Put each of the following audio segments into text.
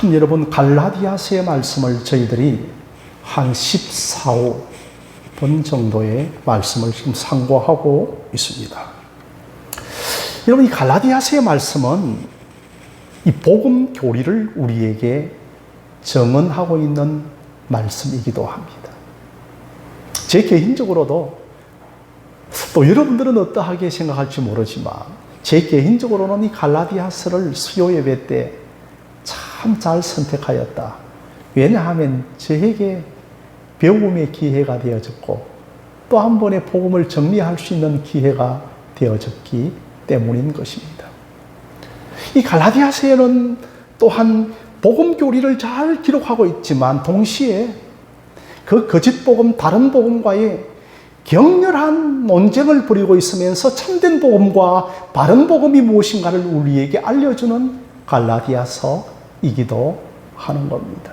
참 여러분, 갈라디아서의 말씀을 저희들이 한 14번 정도의 말씀을 지금 상고하고 있습니다. 여러분, 이 갈라디아서의 말씀은 이 복음 교리를 우리에게 정언하고 있는 말씀이기도 합니다. 제 개인적으로도, 또 여러분들은 어떠하게 생각할지 모르지만 제 개인적으로는 이 갈라디아서를 수요 예배 때 참 잘 선택하였다. 왜냐하면 저에게 배움의 기회가 되어졌고 또 한 번의 복음을 정리할 수 있는 기회가 되어졌기 때문인 것입니다. 이 갈라디아서에는 또한 복음 교리를 잘 기록하고 있지만 동시에 그 거짓 복음, 다른 복음과의 격렬한 논쟁을 벌이고 있으면서 참된 복음과 바른 복음이 무엇인가를 우리에게 알려주는 갈라디아서이기도 하는 겁니다.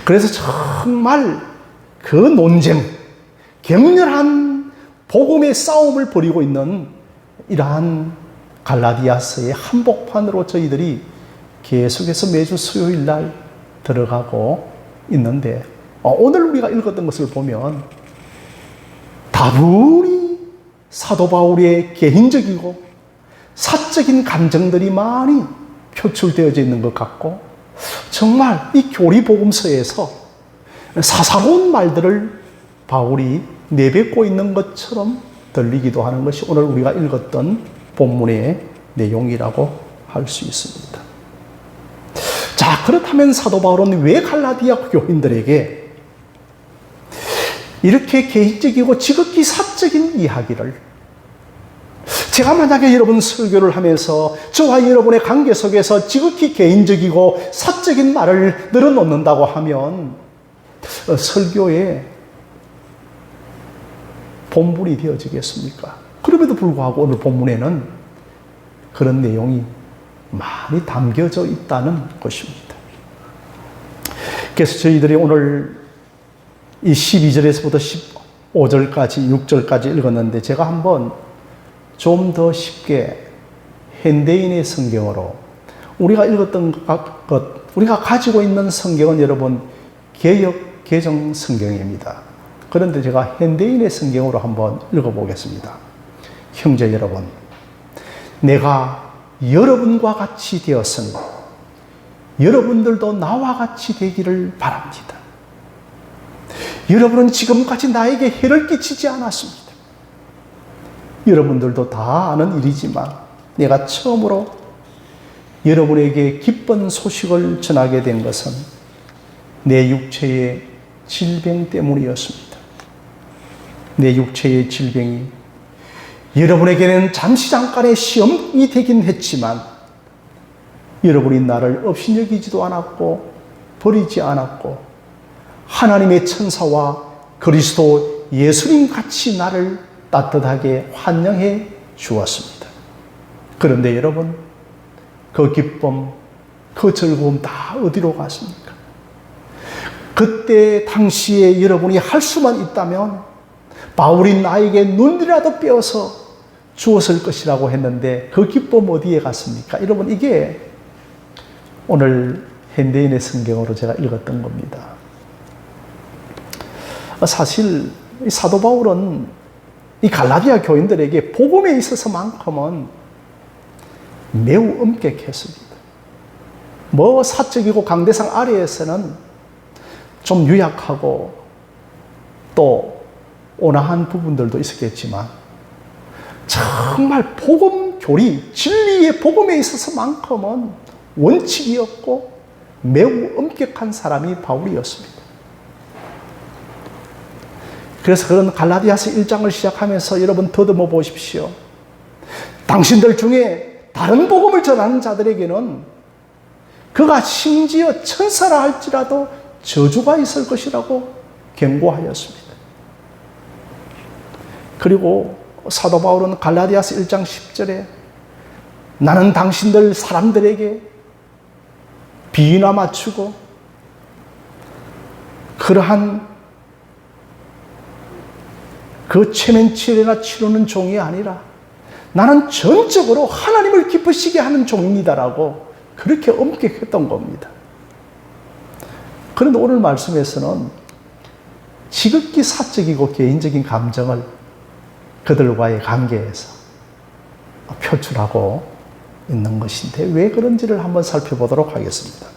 그래서 정말 그 논쟁, 격렬한 복음의 싸움을 벌이고 있는 이러한 갈라디아서의 한복판으로 저희들이 계속해서 매주 수요일 날 들어가고 있는데, 오늘 우리가 읽었던 것을 보면 다분히 사도 바울의 개인적이고 사적인 감정들이 많이 표출되어져 있는 것 같고, 정말 이 교리복음서에서 사사로운 말들을 바울이 내뱉고 있는 것처럼 들리기도 하는 것이 오늘 우리가 읽었던 본문의 내용이라고 할 수 있습니다. 자, 그렇다면 사도 바울은 왜 갈라디아 교인들에게 이렇게 개인적이고 지극히 사적인 이야기를, 제가 만약에 여러분 설교를 하면서 저와 여러분의 관계 속에서 지극히 개인적이고 사적인 말을 늘어놓는다고 하면 설교에 본분이 되어지겠습니까? 그럼에도 불구하고 오늘 본문에는 그런 내용이 많이 담겨져 있다는 것입니다. 그래서 저희들이 오늘 이 12절에서부터 15절까지, 6절까지 읽었는데 제가 한번 좀 더 쉽게 현대인의 성경으로, 우리가 읽었던 것, 우리가 가지고 있는 성경은 여러분 개역 개정 성경입니다. 그런데 제가 현대인의 성경으로 한번 읽어보겠습니다. 형제 여러분, 내가 여러분과 같이 되었으니 여러분들도 나와 같이 되기를 바랍니다. 여러분은 지금까지 나에게 해를 끼치지 않았습니다. 여러분들도 다 아는 일이지만 내가 처음으로 여러분에게 기쁜 소식을 전하게 된 것은 내 육체의 질병 때문이었습니다. 내 육체의 질병이 여러분에게는 잠시 잠깐의 시험이 되긴 했지만 여러분이 나를 업신여기지도 않았고 버리지 않았고 하나님의 천사와 그리스도 예수님 같이 나를 따뜻하게 환영해 주었습니다. 그런데 여러분, 그 기쁨, 그 즐거움 다 어디로 갔습니까? 그때 당시에 여러분이 할 수만 있다면 바울이 나에게 눈이라도 빼어서 주었을 것이라고 했는데 그 기쁨 어디에 갔습니까? 여러분, 이게 오늘 현대인의 성경으로 제가 읽었던 겁니다. 사실 사도 바울은 이 갈라디아 교인들에게 복음에 있어서만큼은 매우 엄격했습니다. 뭐 사적이고 강대상 아래에서는 좀 유약하고 또 온화한 부분들도 있었겠지만 정말 복음 교리, 진리의 복음에 있어서만큼은 원칙이었고 매우 엄격한 사람이 바울이었습니다. 그래서 그런 갈라디아서 1장을 시작하면서 여러분 더듬어 보십시오. 당신들 중에 다른 복음을 전하는 자들에게는 그가 심지어 천사라 할지라도 저주가 있을 것이라고 경고하였습니다. 그리고 사도 바울은 갈라디아서 1장 10절에 나는 당신들 사람들에게 비위나 맞추고 그러한 그 체면치레나 치르는 종이 아니라 나는 전적으로 하나님을 기쁘시게 하는 종입니다라고 그렇게 엄격했던 겁니다. 그런데 오늘 말씀에서는 지극히 사적이고 개인적인 감정을 그들과의 관계에서 표출하고 있는 것인데 왜 그런지를 한번 살펴보도록 하겠습니다.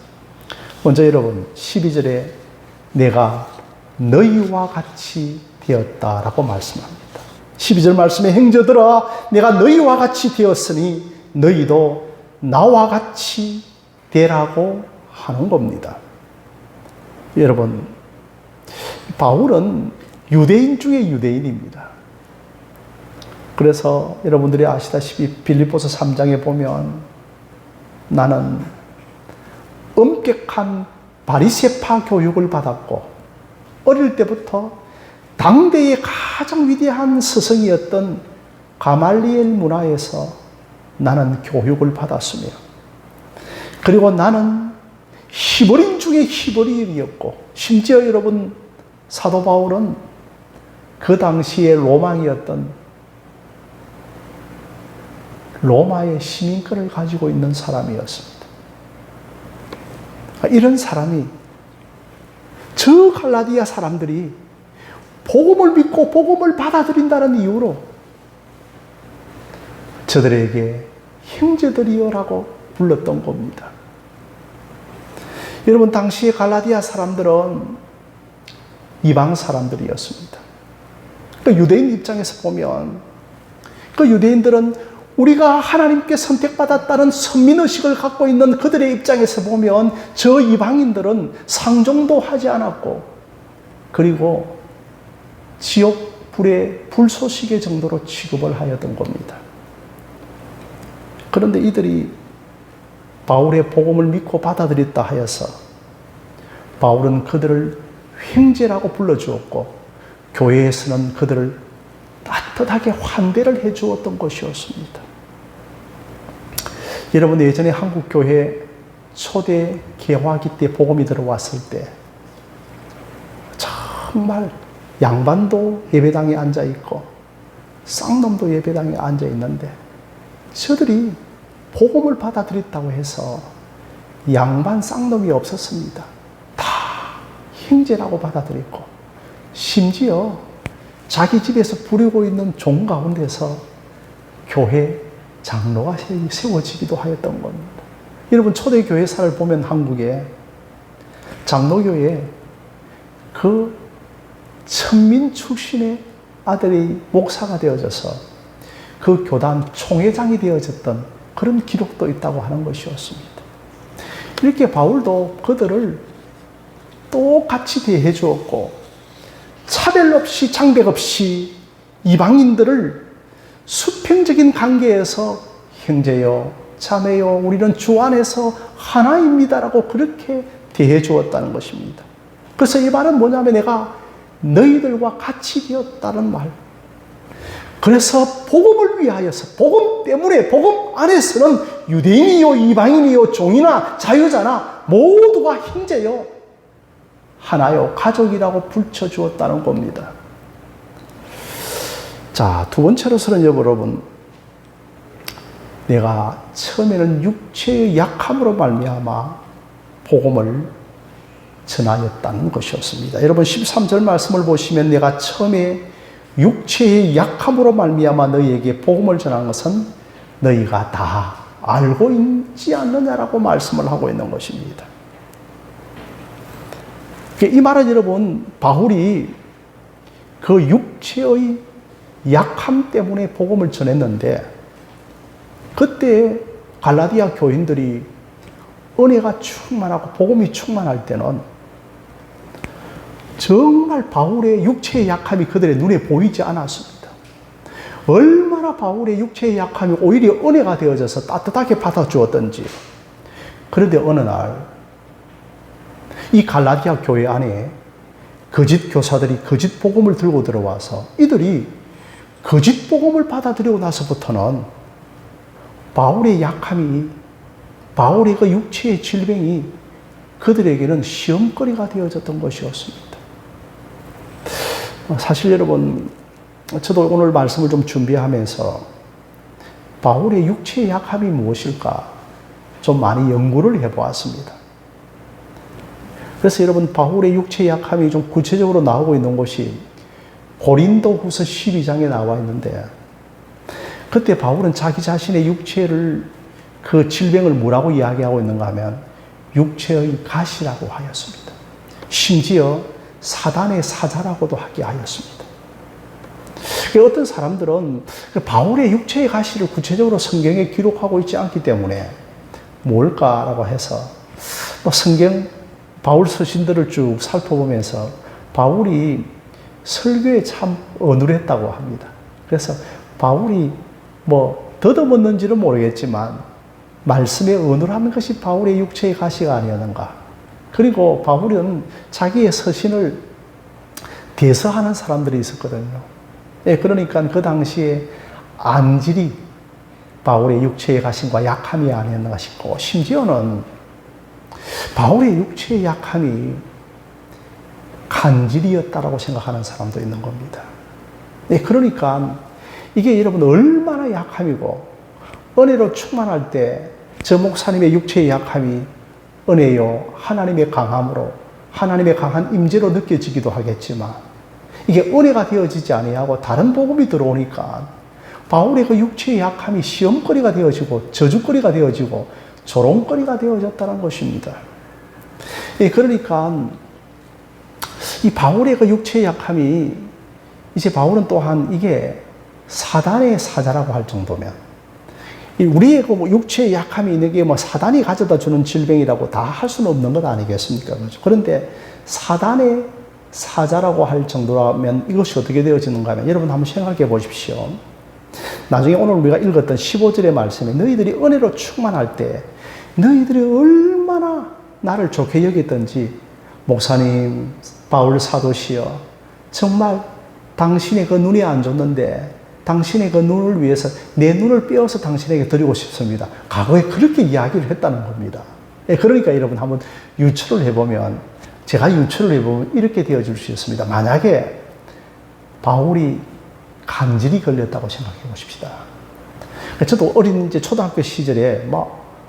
먼저 여러분 12절에 내가 너희와 같이 되었다라고 말씀합니다. 12절 말씀에 형제들아 내가 너희와 같이 되었으니 너희도 나와 같이 되라고 하는 겁니다. 여러분 바울은 유대인 중에 유대인입니다. 그래서 여러분들이 아시다시피 빌립보서 3장에 보면 나는 엄격한 바리새파 교육을 받았고 어릴 때부터 당대의 가장 위대한 스승이었던 가말리엘 문화에서 나는 교육을 받았으며 그리고 나는 히브리인 중에 히브리인이었고 심지어 여러분 사도 바울은 그 당시의 로망이었던 로마의 시민권을 가지고 있는 사람이었습니다. 이런 사람이 저 갈라디아 사람들이 복음을 믿고 복음을 받아들인다는 이유로 저들에게 형제들이여라고 불렀던 겁니다. 여러분 당시의 갈라디아 사람들은 이방 사람들이었습니다. 유대인 입장에서 보면 그 유대인들은 우리가 하나님께 선택받았다는 선민의식을 갖고 있는 그들의 입장에서 보면 저 이방인들은 상종도 하지 않았고 그리고 지옥 불의 불쏘시개 정도로 취급을 하였던 겁니다. 그런데 이들이 바울의 복음을 믿고 받아들였다 하여서 바울은 그들을 형제라고 불러주었고 교회에서는 그들을 따뜻하게 환대를 해주었던 것이었습니다. 여러분 예전에 한국교회 초대 개화기 때 복음이 들어왔을 때 정말 양반도 예배당에 앉아있고 쌍놈도 예배당에 앉아있는데 저들이 복음을 받아들였다고 해서 양반 쌍놈이 없었습니다. 다 형제라고 받아들였고 심지어 자기 집에서 부리고 있는 종 가운데서 교회 장로가 세워지기도 하였던 겁니다. 여러분 초대교회사를 보면 한국에 장로교에 그 천민 출신의 아들이 목사가 되어져서 그 교단 총회장이 되어졌던 그런 기록도 있다고 하는 것이었습니다. 이렇게 바울도 그들을 똑같이 대해 주었고 차별 없이 장벽 없이 이방인들을 수평적인 관계에서 형제요, 자매요, 우리는 주 안에서 하나입니다라고 그렇게 대해 주었다는 것입니다. 그래서 이 말은 뭐냐면 내가 너희들과 같이 되었다는 말. 그래서 복음을 위하여서 복음 때문에 복음 안에서는 유대인이요, 이방인이요, 종이나 자유자나 모두가 형제요, 하나요, 가족이라고 붙여주었다는 겁니다. 자, 두 번째로서는 여러분, 내가 처음에는 육체의 약함으로 말미암아 복음을 전하였다는 것이었습니다. 여러분 13절 말씀을 보시면 내가 처음에 육체의 약함으로 말미암아 너희에게 복음을 전한 것은 너희가 다 알고 있지 않느냐라고 말씀을 하고 있는 것입니다. 이 말은 여러분 바울이 그 육체의 약함 때문에 복음을 전했는데 그때 갈라디아 교인들이 은혜가 충만하고 복음이 충만할 때는 정말 바울의 육체의 약함이 그들의 눈에 보이지 않았습니다. 얼마나 바울의 육체의 약함이 오히려 은혜가 되어져서 따뜻하게 받아주었던지. 그런데 어느 날 이 갈라디아 교회 안에 거짓 교사들이 거짓 복음을 들고 들어와서 이들이 거짓 복음을 받아들이고 나서부터는 바울의 약함이, 바울의 그 육체의 질병이 그들에게는 시험거리가 되어졌던 것이었습니다. 사실 여러분, 저도 오늘 말씀을 좀 준비하면서 바울의 육체의 약함이 무엇일까 좀 많이 연구를 해보았습니다. 그래서 여러분, 바울의 육체의 약함이 좀 구체적으로 나오고 있는 곳이 고린도후서 12장에 나와 있는데, 그때 바울은 자기 자신의 육체를, 그 질병을 뭐라고 이야기하고 있는가 하면 육체의 가시라고 하였습니다. 심지어 사단의 사자라고도 하게 하였습니다. 어떤 사람들은 바울의 육체의 가시를 구체적으로 성경에 기록하고 있지 않기 때문에 뭘까라고 해서 성경 바울 서신들을 쭉 살펴보면서 바울이 설교에 참 어눌했다고 합니다. 그래서 바울이 더듬었는지는 모르겠지만 말씀에 어눌한 것이 바울의 육체의 가시가 아니었는가. 그리고 바울은 자기의 서신을 대서하는 사람들이 있었거든요. 그러니까 그 당시에 안질이 바울의 육체의 가심과 약함이 아니었는가 싶고, 심지어는 바울의 육체의 약함이 간질이었다라고 생각하는 사람도 있는 겁니다. 그러니까 이게 여러분 얼마나 약함이고, 은혜로 충만할 때 저 목사님의 육체의 약함이 은혜요, 하나님의 강함으로, 하나님의 강한 임재로 느껴지기도 하겠지만, 이게 은혜가 되어지지 아니하고 다른 복음이 들어오니까 바울의 그 육체의 약함이 시험거리가 되어지고 저주거리가 되어지고 조롱거리가 되어졌다는 것입니다. 그러니까 이 바울의 그 육체의 약함이, 이제 바울은 또한 이게 사단의 사자라고 할 정도면, 우리의 그 육체의 약함이 있는 게 사단이 가져다 주는 질병이라고 다 할 수는 없는 것 아니겠습니까? 그런데 사단의 사자라고 할 정도라면 이것이 어떻게 되어지는가 하면, 여러분 한번 생각해 보십시오. 나중에 오늘 우리가 읽었던 15절의 말씀에 너희들이 은혜로 충만할 때 너희들이 얼마나 나를 좋게 여겼던지, 목사님 바울 사도시여, 정말 당신의 그 눈이 안 좋는데 당신의 그 눈을 위해서 내 눈을 빼어서 당신에게 드리고 싶습니다. 과거에 그렇게 이야기를 했다는 겁니다. 그러니까 여러분 한번 유추를 해보면, 제가 유추를 해보면 이렇게 되어질 수 있습니다. 만약에 바울이 간질이 걸렸다고 생각해 보십시다. 저도 어린 이제 초등학교 시절에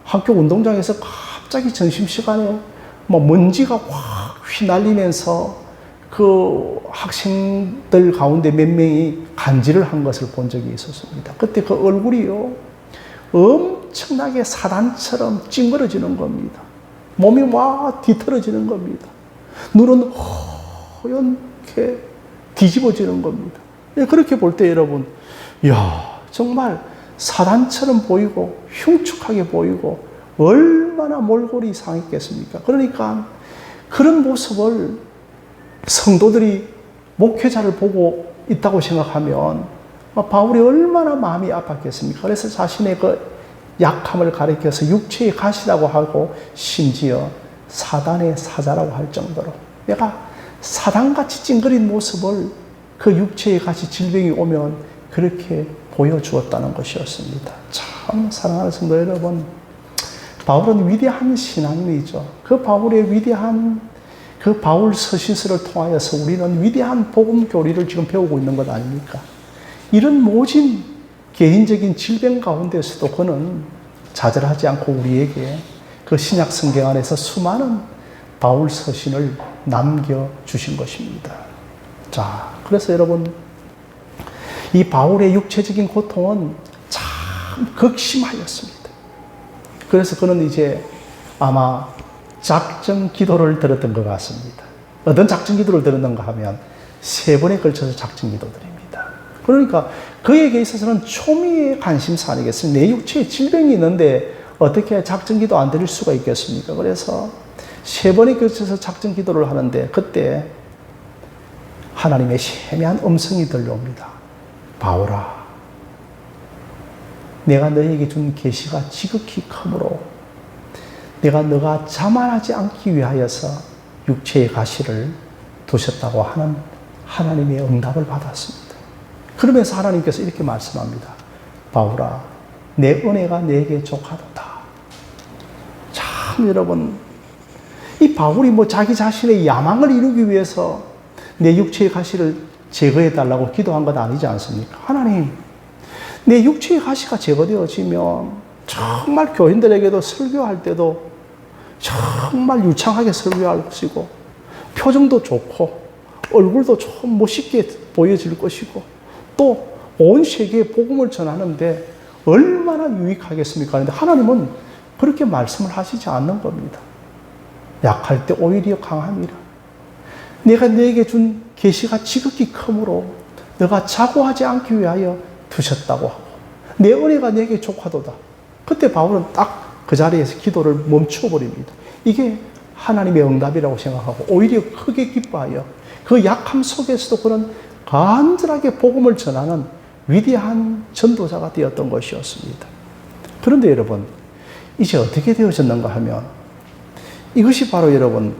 학교 운동장에서 갑자기 점심시간에 먼지가 확 휘날리면서 그 학생들 가운데 몇 명이 간질을 한 것을 본 적이 있었습니다. 그때 그 얼굴이요, 엄청나게 사단처럼 찡그러지는 겁니다. 몸이 막 뒤틀어지는 겁니다. 눈은 허옇게 뒤집어지는 겁니다. 그렇게 볼 때 여러분, 이야, 정말 사단처럼 보이고 흉측하게 보이고 얼마나 몰골이 상했겠습니까? 그러니까 그런 모습을 성도들이 목회자를 보고 있다고 생각하면 바울이 얼마나 마음이 아팠겠습니까? 그래서 자신의 그 약함을 가리켜서 육체의 가시라고 하고, 심지어 사단의 사자라고 할 정도로 내가 사단같이 찡그린 모습을 그 육체의 가시 질병이 오면 그렇게 보여주었다는 것이었습니다. 참 사랑하는 성도 여러분, 바울은 위대한 신앙인이죠. 그 바울의 위대한 그 바울 서신서를 통하여서 우리는 위대한 복음 교리를 지금 배우고 있는 것 아닙니까? 이런 모진 개인적인 질병 가운데서도 그는 좌절하지 않고 우리에게 그 신약 성경 안에서 수많은 바울 서신을 남겨주신 것입니다. 자, 그래서 여러분, 이 바울의 육체적인 고통은 참 극심하였습니다. 그래서 그는 이제 아마 작정 기도를 들었던 것 같습니다. 어떤 작정 기도를 들었는가 하면 3번에 걸쳐서 작정 기도 드립니다. 그러니까 그에게 있어서는 초미의 관심사 아니겠습니까? 내 육체에 질병이 있는데 어떻게 작정 기도 안 드릴 수가 있겠습니까? 그래서 3번에 걸쳐서 작정 기도를 하는데, 그때 하나님의 세미한 음성이 들려옵니다. 바울아, 내가 너에게 준 계시가 지극히 크므로 내가 너가 자만하지 않기 위하여서 육체의 가시를 두셨다고 하는 하나님의 응답을 받았습니다. 그러면서 하나님께서 이렇게 말씀합니다. 바울아, 내 은혜가 내게 족하도다. 참 여러분, 이 바울이 자기 자신의 야망을 이루기 위해서 내 육체의 가시를 제거해 달라고 기도한 것 아니지 않습니까? 하나님, 내 육체의 가시가 제거되어지면 정말 교인들에게도 설교할 때도 정말 유창하게 설교할 것이고, 표정도 좋고, 얼굴도 좀 멋있게 보여질 것이고, 또 온 세계에 복음을 전하는데 얼마나 유익하겠습니까? 그런데 하나님은 그렇게 말씀을 하시지 않는 겁니다. 약할 때 오히려 강함이라. 내가 너에게 준 계시가 지극히 크므로 너가 자고하지 않기 위하여 두셨다고 하고, 내 은혜가 내게 족하도다. 그때 바울은 딱 그 자리에서 기도를 멈춰버립니다. 이게 하나님의 응답이라고 생각하고 오히려 크게 기뻐하여 그 약함 속에서도 그런 간절하게 복음을 전하는 위대한 전도자가 되었던 것이었습니다. 그런데 여러분, 이제 어떻게 되어졌는가 하면, 이것이 바로 여러분,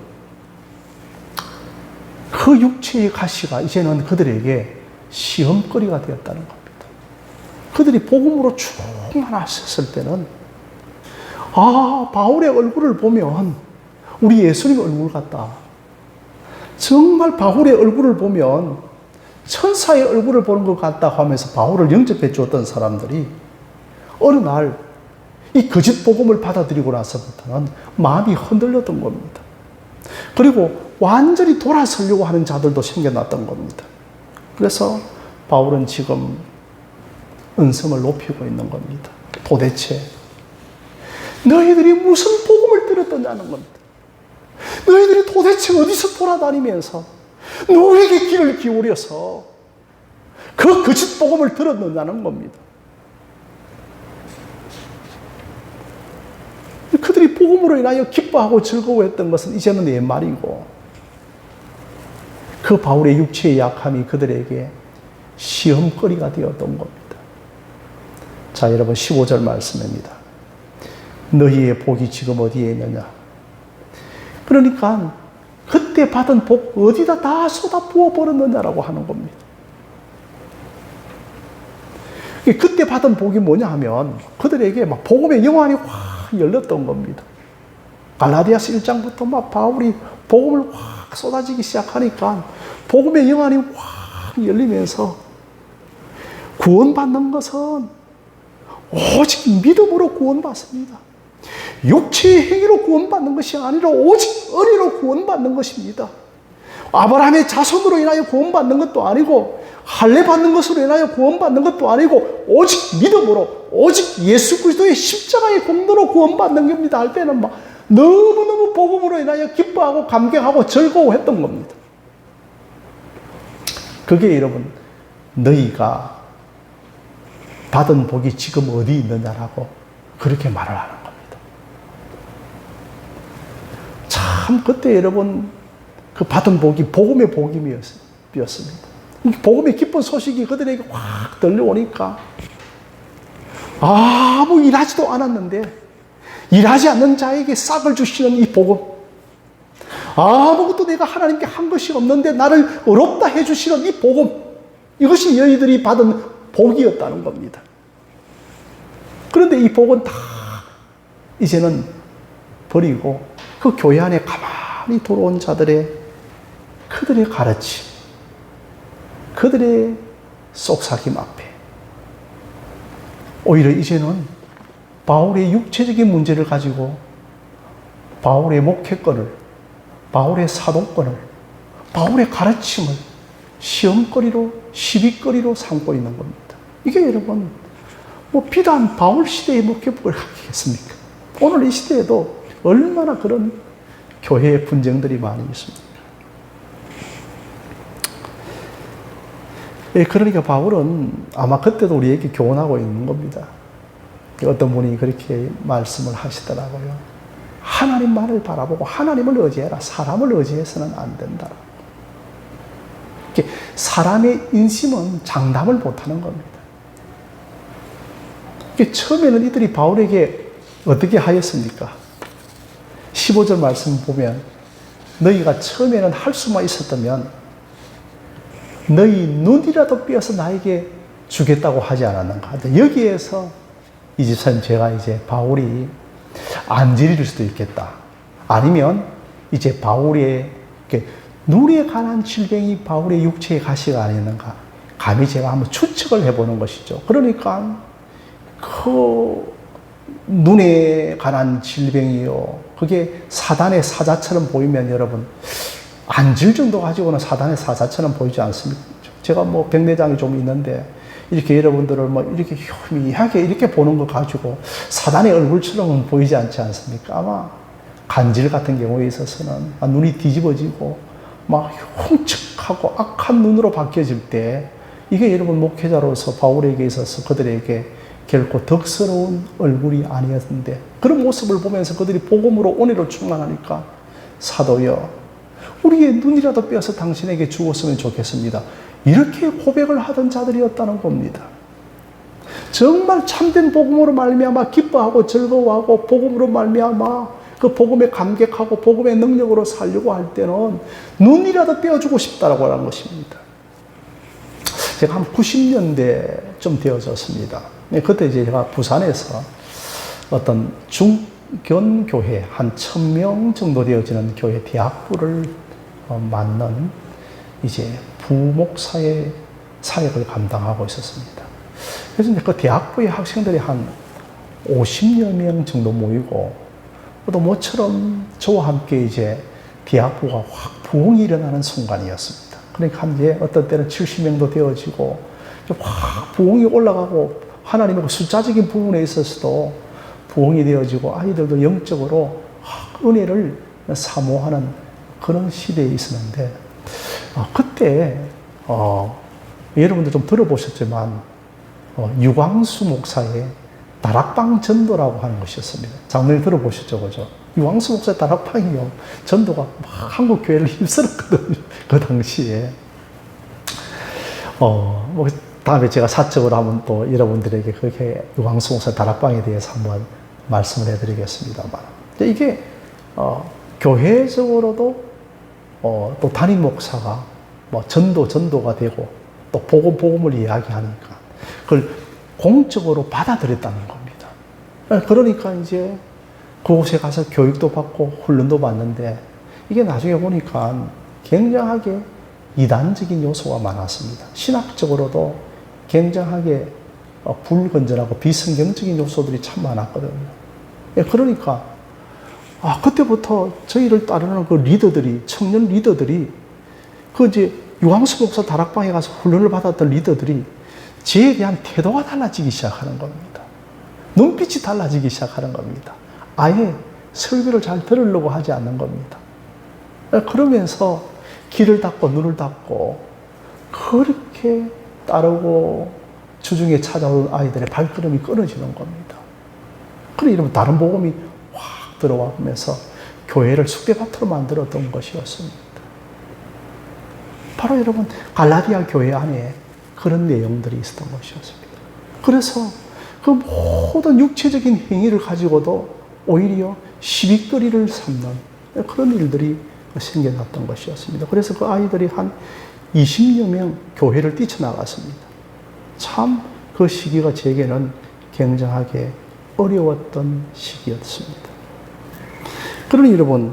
그 육체의 가시가 이제는 그들에게 시험거리가 되었다는 겁니다. 그들이 복음으로 충만하셨을 때는, 바울의 얼굴을 보면 우리 예수님 얼굴 같다. 정말 바울의 얼굴을 보면 천사의 얼굴을 보는 것 같다 하면서 바울을 영접해 주었던 사람들이 어느 날 이 거짓 복음을 받아들이고 나서부터는 마음이 흔들렸던 겁니다. 그리고 완전히 돌아서려고 하는 자들도 생겨났던 겁니다. 그래서 바울은 지금 은성을 높이고 있는 겁니다. 도대체 너희들이 무슨 복음을 들었느냐는 겁니다. 너희들이 도대체 어디서 돌아다니면서 누구에게 귀를 기울여서 그 거짓 복음을 들었느냐는 겁니다. 그들이 복음으로 인하여 기뻐하고 즐거워했던 것은 이제는 옛말이고, 그 바울의 육체의 약함이 그들에게 시험거리가 되었던 겁니다. 자, 여러분 15절 말씀입니다. 너희의 복이 지금 어디에 있느냐? 그러니까 그때 받은 복 어디다 다 쏟아 부어 버렸느냐라고 하는 겁니다. 그때 받은 복이 뭐냐 하면 그들에게 막 복음의 영안이 확 열렸던 겁니다. 갈라디아서 1장부터 막 바울이 복음을 확 쏟아지기 시작하니까 복음의 영안이 확 열리면서 구원받는 것은 오직 믿음으로 구원받습니다. 육체의 행위로 구원받는 것이 아니라 오직 은혜로 구원받는 것입니다. 아브라함의 자손으로 인하여 구원받는 것도 아니고 할례 받는 것으로 인하여 구원받는 것도 아니고 오직 믿음으로, 오직 예수 그리스도의 십자가의 공로로 구원받는 겁니다. 할 때는 막 너무너무 복음으로 인하여 기뻐하고 감격하고 즐거워했던 겁니다. 그게 여러분, 너희가 받은 복이 지금 어디 있느냐라고 그렇게 말을 하는 겁니다. 참 그때 여러분 그 받은 복이 복음의 복임이었습니다. 복음의 기쁜 소식이 그들에게 확 들려오니까 아무 일하지도 않았는데 일하지 않는 자에게 싹을 주시는 이 복음, 아무것도 내가 하나님께 한 것이 없는데 나를 의롭다 해주시는 이 복음, 이것이 너희들이 받은 복이었다는 겁니다. 그런데 이 복은 다 이제는 버리고 그 교회 안에 가만히 들어온 자들의 그들의 가르침, 그들의 속삭임 앞에 오히려 이제는 바울의 육체적인 문제를 가지고 바울의 목회권을, 바울의 사도권을, 바울의 가르침을 시험거리로, 시비거리로 삼고 있는 겁니다. 이게 여러분, 비단 바울 시대의 목회복을 하겠습니까? 오늘 이 시대에도 얼마나 그런 교회의 분쟁들이 많이 있습니다. 그러니까 바울은 아마 그때도 우리에게 교훈하고 있는 겁니다. 어떤 분이 그렇게 말씀을 하시더라고요. 하나님만을 바라보고 하나님을 의지해라. 사람을 의지해서는 안 된다. 사람의 인심은 장담을 못하는 겁니다. 처음에는 이들이 바울에게 어떻게 하였습니까? 15절 말씀 보면 너희가 처음에는 할 수만 있었다면 너희 눈이라도 삐어서 나에게 주겠다고 하지 않았는가? 여기에서 이 집사님, 제가 이제 바울이 안질릴 수도 있겠다. 아니면 이제 바울의 눈에 관한 질병이 바울의 육체의 가시가 아니었는가? 감히 제가 한번 추측을 해보는 것이죠. 그러니까 눈에 관한 질병이요. 그게 사단의 사자처럼 보이면 여러분, 안질 정도 가지고는 사단의 사자처럼 보이지 않습니까? 제가 뭐 백내장이 좀 있는데, 이렇게 여러분들을 뭐 이렇게 희미하게 이렇게 보는 거 가지고 사단의 얼굴처럼은 보이지 않지 않습니까? 아마 간질 같은 경우에 있어서는 눈이 뒤집어지고 막 흉측하고 악한 눈으로 바뀌어질 때, 이게 여러분 목회자로서 바울에게 있어서 그들에게 결코 덕스러운 얼굴이 아니었는데, 그런 모습을 보면서 그들이 복음으로 은혜로 충만하니까, 사도여, 우리의 눈이라도 빼어서 당신에게 주었으면 좋겠습니다. 이렇게 고백을 하던 자들이었다는 겁니다. 정말 참된 복음으로 말미암아 기뻐하고 즐거워하고 복음으로 말미암아 그 복음에 감격하고 복음의 능력으로 살려고 할 때는 눈이라도 떼어주고 싶다라고 하는 것입니다. 제가 한 90년대쯤 되어졌습니다. 그때 이제 제가 부산에서 어떤 중견교회 한 1000명 정도 되어지는 교회 대학부를 맡는 이제 부목사의 사역을 감당하고 있었습니다. 그래서 이제 그 대학부의 학생들이 한 50여 명 정도 모이고, 또 모처럼 저와 함께 이제 대학부가 확 부흥이 일어나는 순간이었습니다. 그러니까 이제 어떤 때는 70명도 되어지고, 확 부흥이 올라가고, 하나님의 그 숫자적인 부분에 있어서도 부흥이 되어지고, 아이들도 영적으로 은혜를 사모하는 그런 시대에 있었는데, 그때 여러분들 좀 들어보셨지만 유광수 목사의 다락방 전도라고 하는 것이었습니다. 장로님 들어보셨죠, 그죠? 유광수 목사의 다락방이요, 전도가 막 한국 교회를 휩쓸었거든요, 그 당시에. 뭐 다음에 제가 사적으로 한번 또 여러분들에게 그렇게 유광수 목사의 다락방에 대해서 한번 말씀을 해드리겠습니다만, 이게 교회적으로도 또 담임 목사가 뭐 전도가 되고 또 복음을 이야기하니까 그걸 공적으로 받아들였다는 겁니다. 그러니까 이제 그곳에 가서 교육도 받고 훈련도 받는데, 이게 나중에 보니까 굉장하게 이단적인 요소가 많았습니다. 신학적으로도 굉장하게 불건전하고 비성경적인 요소들이 참 많았거든요. 그러니까 그때부터 저희를 따르는 그 리더들이, 청년 리더들이, 그 이제 유광수 목사 다락방에 가서 훈련을 받았던 리더들이 저에 대한 태도가 달라지기 시작하는 겁니다. 눈빛이 달라지기 시작하는 겁니다. 아예 설교를 잘 들으려고 하지 않는 겁니다. 그러면서 귀를 닫고 눈을 닫고 그렇게 따르고 주중에 찾아온 아이들의 발걸음이 끊어지는 겁니다. 그래 이러면 다른 복음이 확 들어와 보면서 교회를 쑥대밭으로 만들었던 것이었습니다. 바로 여러분 갈라디아 교회 안에 그런 내용들이 있었던 것이었습니다. 그래서 그 모든 육체적인 행위를 가지고도 오히려 시비거리를 삼는 그런 일들이 생겨났던 것이었습니다. 그래서 그 아이들이 한 20여 명 교회를 뛰쳐나갔습니다. 참 그 시기가 제게는 굉장하게 어려웠던 시기였습니다. 그러니 여러분,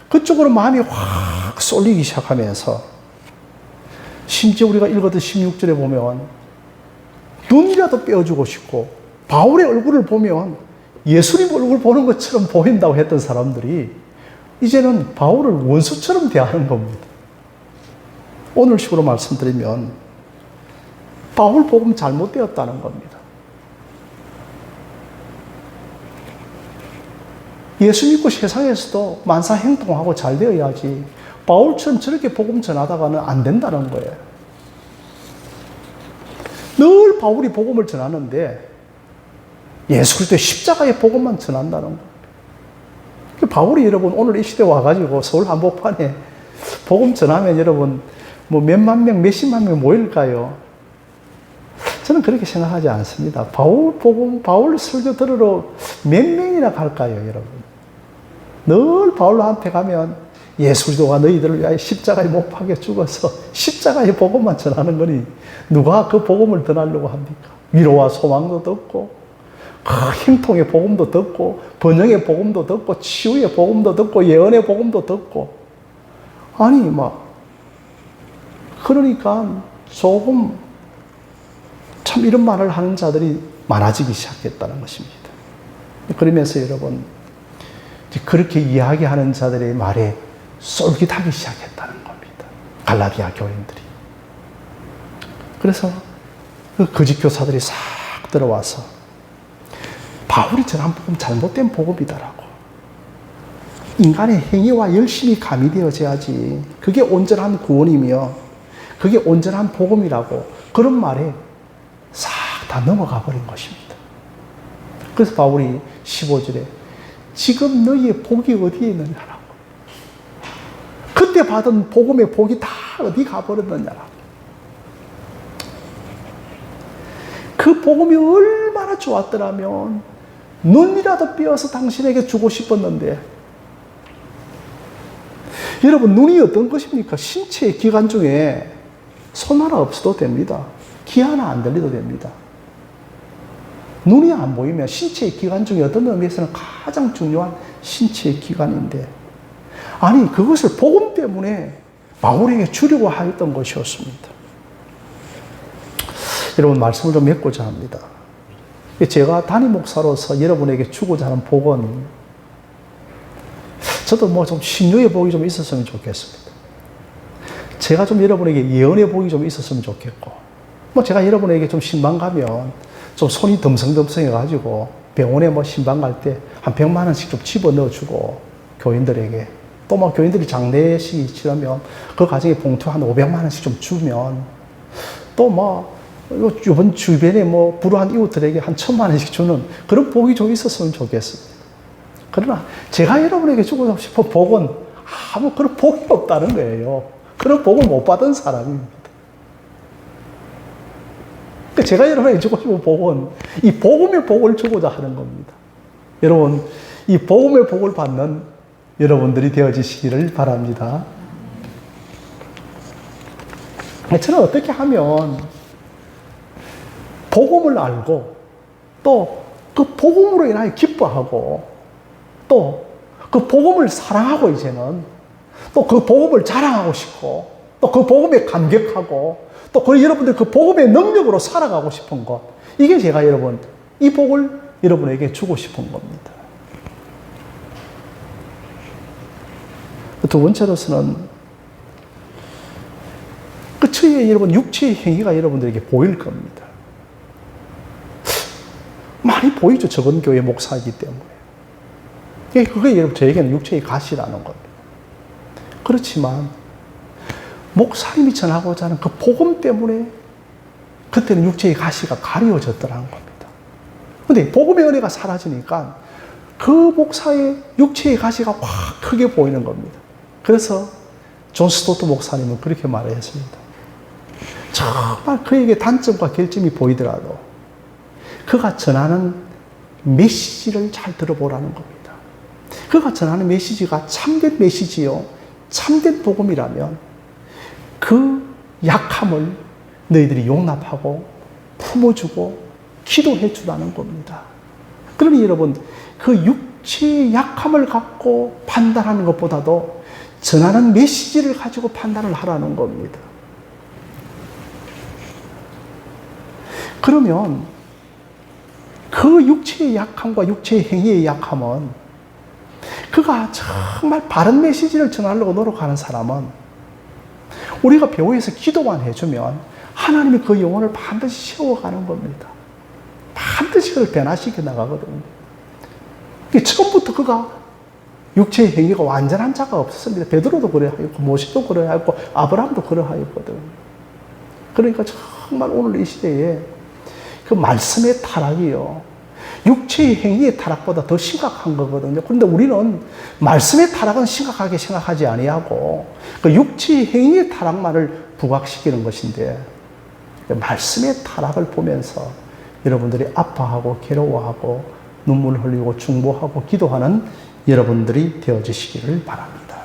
그쪽으로 마음이 확 쏠리기 시작하면서, 심지어 우리가 읽었던 16절에 보면 눈이라도 떼어주고 싶고, 바울의 얼굴을 보면 예수님 얼굴 보는 것처럼 보인다고 했던 사람들이 이제는 바울을 원수처럼 대하는 겁니다. 오늘 식으로 말씀드리면 바울 복음 잘못되었다는 겁니다. 예수 믿고 세상에서도 만사 행동하고 잘 되어야지 바울처럼 저렇게 복음 전하다가는 안 된다는 거예요. 늘 바울이 복음을 전하는데 예수 그리스도의 십자가의 복음만 전한다는 거예요. 바울이 여러분 오늘 이 시대 와가지고 서울 한복판에 복음 전하면 여러분 뭐 몇만 명, 몇십만 명 모일까요? 저는 그렇게 생각하지 않습니다. 바울 복음, 바울 설교 들으러 몇 명이나 갈까요, 여러분? 늘 바울한테 가면 예수 그리스도가 너희들을 위하여 십자가에 못 박혀 죽어서 십자가의 복음만 전하는 거니 누가 그 복음을 전하려고 합니까? 위로와 소망도 듣고 형통의 복음도 듣고 번영의 복음도 듣고 치유의 복음도 듣고 예언의 복음도 듣고, 아니 막 그러니까 조금 참 이런 말을 하는 자들이 많아지기 시작했다는 것입니다. 그러면서 여러분, 그렇게 이야기하는 자들의 말에 쏠깃하기 시작했다는 겁니다. 갈라디아 교인들이. 그래서 그 거짓 교사들이 싹 들어와서 바울이 전한 복음 잘못된 복음이다라고. 인간의 행위와 열심이 가미되어져야지 그게 온전한 구원이며 그게 온전한 복음이라고 그런 말에 싹 다 넘어가 버린 것입니다. 그래서 바울이 15절에 지금 너희의 복이 어디에 있느냐라고. 그때 받은 복음의 복이 다 어디 가버렸느냐라고. 그 복음이 얼마나 좋았더라면 눈이라도 떼어서 당신에게 주고 싶었는데, 여러분, 눈이 어떤 것입니까? 신체의 기관 중에 손 하나 없어도 됩니다. 귀 하나 안 들려도 됩니다. 눈이 안 보이면 신체의 기관 중에 어떤 의미에서는 가장 중요한 신체의 기관인데, 아니 그것을 복음 때문에 바울에게 주려고 하였던 것이었습니다. 여러분, 말씀을 좀 맺고자 합니다. 제가 담임 목사로서 여러분에게 주고자 하는 복은, 저도 뭐 좀 신유의 복이 좀 있었으면 좋겠습니다. 제가 좀 여러분에게 예언의 복이 좀 있었으면 좋겠고, 뭐 제가 여러분에게 좀 신방 가면 좀 손이 덤성덤성해가지고 병원에 뭐 신방 갈 때 한 100만 원씩 좀 집어넣어주고 교인들에게, 또 뭐 교인들이 장례식이 치르면 그 가정에 봉투 한 500만 원씩 좀 주면, 또 뭐 이번 주변에 뭐 불우한 이웃들에게 한 1000만 원씩 주는 그런 복이 좀 있었으면 좋겠습니다. 그러나 제가 여러분에게 주고 싶은 복은 아무 그런 복이 없다는 거예요. 그런 복을 못 받은 사람입니다. 제가 여러분에게 주고 싶은 복은 이 복음의 복을 주고자 하는 겁니다. 여러분, 이 복음의 복을 받는 여러분들이 되어지시기를 바랍니다. 저는 어떻게 하면 복음을 알고 또 그 복음으로 인하여 기뻐하고 또 그 복음을 사랑하고 이제는 또 그 복음을 자랑하고 싶고 또 그 복음에 감격하고 또 그 여러분들 그 복음의 능력으로 살아가고 싶은 것, 이게 제가 여러분 이 복을 여러분에게 주고 싶은 겁니다. 두 번째로서는 그 처의 여러분 육체의 행위가 여러분들에게 보일 겁니다. 많이 보이죠. 적은 교회 목사이기 때문에. 그게 여러분 저에게는 육체의 가시라는 겁니다. 그렇지만 목사님이 전하고자 하는 그 복음 때문에 그때는 육체의 가시가 가려워졌더라는 겁니다. 그런데 복음의 은혜가 사라지니까 그 목사의 육체의 가시가 확 크게 보이는 겁니다. 그래서 존 스토트 목사님은 그렇게 말했습니다. 정말 그에게 단점과 결점이 보이더라도 그가 전하는 메시지를 잘 들어보라는 겁니다. 그가 전하는 메시지가 참된 메시지요, 참된 복음이라면 그 약함을 너희들이 용납하고 품어주고 기도해 주라는 겁니다. 그러니 여러분, 그 육체의 약함을 갖고 판단하는 것보다도 전하는 메시지를 가지고 판단을 하라는 겁니다. 그러면 그 육체의 약함과 육체의 행위의 약함은, 그가 정말 바른 메시지를 전하려고 노력하는 사람은 우리가 배후에서 기도만 해주면 하나님이 그 영혼을 반드시 세워가는 겁니다. 반드시 그걸 변화시켜 나가거든요. 처음부터 그가 육체의 행위가 완전한 자가 없었습니다. 베드로도 그래 하였고 모세도 그래 하였고 아브라함도 그래 하였거든요. 그러니까 정말 오늘 이 시대에 그 말씀의 타락이요, 육체의 행위의 타락보다 더 심각한 거거든요. 그런데 우리는 말씀의 타락은 심각하게 생각하지 아니하고 그 육체의 행위의 타락만을 부각시키는 것인데, 말씀의 타락을 보면서 여러분들이 아파하고 괴로워하고 눈물 흘리고 중보하고 기도하는 여러분들이 되어주시기를 바랍니다.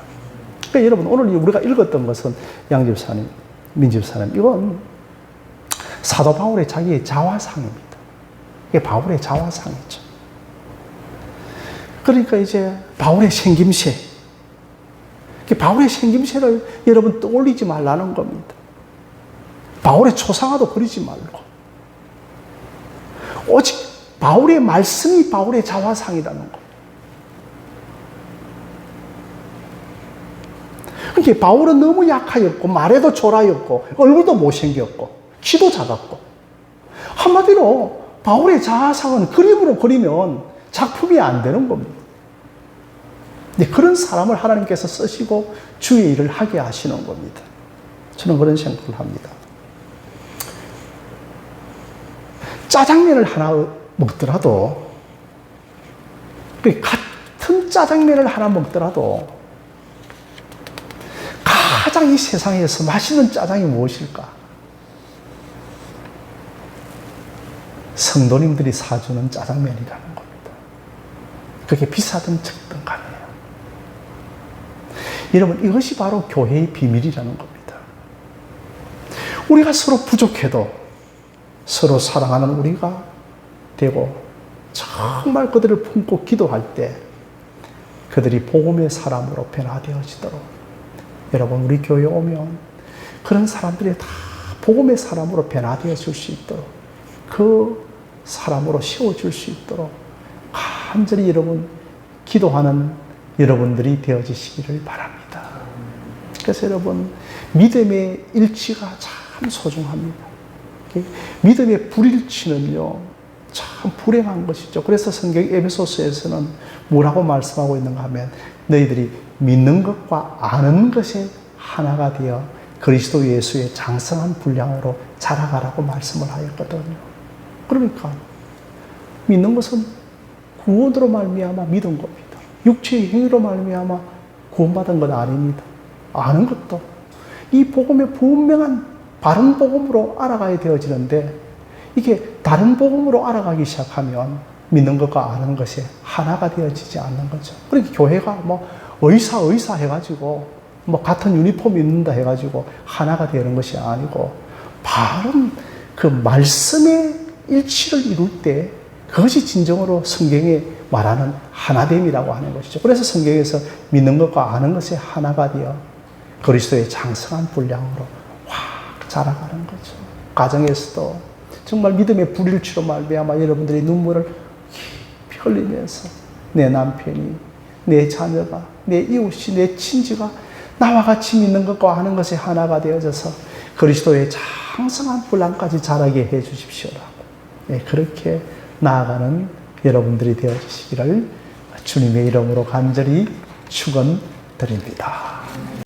그러니까 여러분, 오늘 우리가 읽었던 것은 양집사님, 민집사님, 이건 사도 바울의 자기의 자화상입니다. 이게 바울의 자화상이죠. 그러니까 이제 바울의 생김새, 바울의 생김새를 여러분 떠올리지 말라는 겁니다. 바울의 초상화도 그리지 말고 오직 바울의 말씀이 바울의 자화상이라는 거. 그러니까 바울은 너무 약하였고, 말에도 초라였고, 얼굴도 못생겼고, 키도 작았고. 한마디로 바울의 자화상은 그림으로 그리면 작품이 안 되는 겁니다. 근데 그런 사람을 하나님께서 쓰시고 주의 일을 하게 하시는 겁니다. 저는 그런 생각을 합니다. 짜장면을 하나 먹더라도, 같은 짜장면을 하나 먹더라도 가장 이 세상에서 맛있는 짜장이 무엇일까? 성도님들이 사주는 짜장면이라는 겁니다. 그게 비싸든 적든 간에요. 여러분, 이것이 바로 교회의 비밀이라는 겁니다. 우리가 서로 부족해도 서로 사랑하는 우리가 되고, 정말 그들을 품고 기도할 때 그들이 복음의 사람으로 변화되어지도록, 여러분, 우리 교회에 오면 그런 사람들이 다 복음의 사람으로 변화되어질 수 있도록, 그 사람으로 세워줄 수 있도록 간절히 여러분 기도하는 여러분들이 되어지시기를 바랍니다. 그래서 여러분, 믿음의 일치가 참 소중합니다. 믿음의 불일치는요, 참 불행한 것이죠. 그래서 성경 에베소서에서는 뭐라고 말씀하고 있는가 하면, 너희들이 믿는 것과 아는 것에 하나가 되어 그리스도 예수의 장성한 분량으로 자라가라고 말씀을 하였거든요. 그러니까 믿는 것은 구원으로 말미암아 믿은 겁니다. 육체의 행위로 말미암아 구원받은 건 아닙니다. 아는 것도 이 복음의 분명한 바른 복음으로 알아가야 되어지는데, 이게 다른 복음으로 알아가기 시작하면 믿는 것과 아는 것이 하나가 되어지지 않는 거죠. 그러니까 교회가 뭐 의사 해가지고 뭐 같은 유니폼 입는다 해가지고 하나가 되는 것이 아니고, 바른 그 말씀의 일치를 이룰 때 그것이 진정으로 성경에 말하는 하나됨이라고 하는 것이죠. 그래서 성경에서 믿는 것과 아는 것이 하나가 되어 그리스도의 장성한 분량으로 확 자라가는 거죠. 가정에서도 정말 믿음의 불일치로 말미암아 여러분들이 눈물을 깊이 흘리면서 내 남편이, 내 자녀가, 내 이웃이, 내 친지가 나와 같이 믿는 것과 아는 것이 하나가 되어져서 그리스도의 장성한 분량까지 자라게 해 주십시오라고, 그렇게 나아가는 여러분들이 되어주시기를 주님의 이름으로 간절히 축원드립니다.